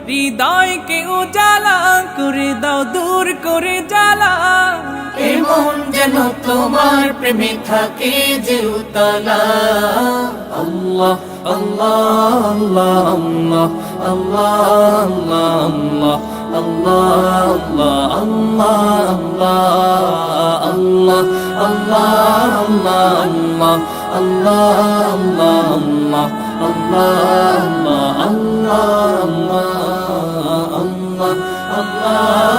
হৃদয়কে উজালা করে দাও, দূর করে জ্বালা। এমন যেন তোমার প্রেমে থাকে যে উতলা। আল্লাহ আল্লাহ আল্লাহ আল্লাহ আল্লাহ আল্লাহ আল্লাহ আল্লাহ আল্লাহ আল্লাহ আল্লাহ আল্লাহ আল্লাহ আল্লাহ আল্লাহ আল্লাহ আল্লাহ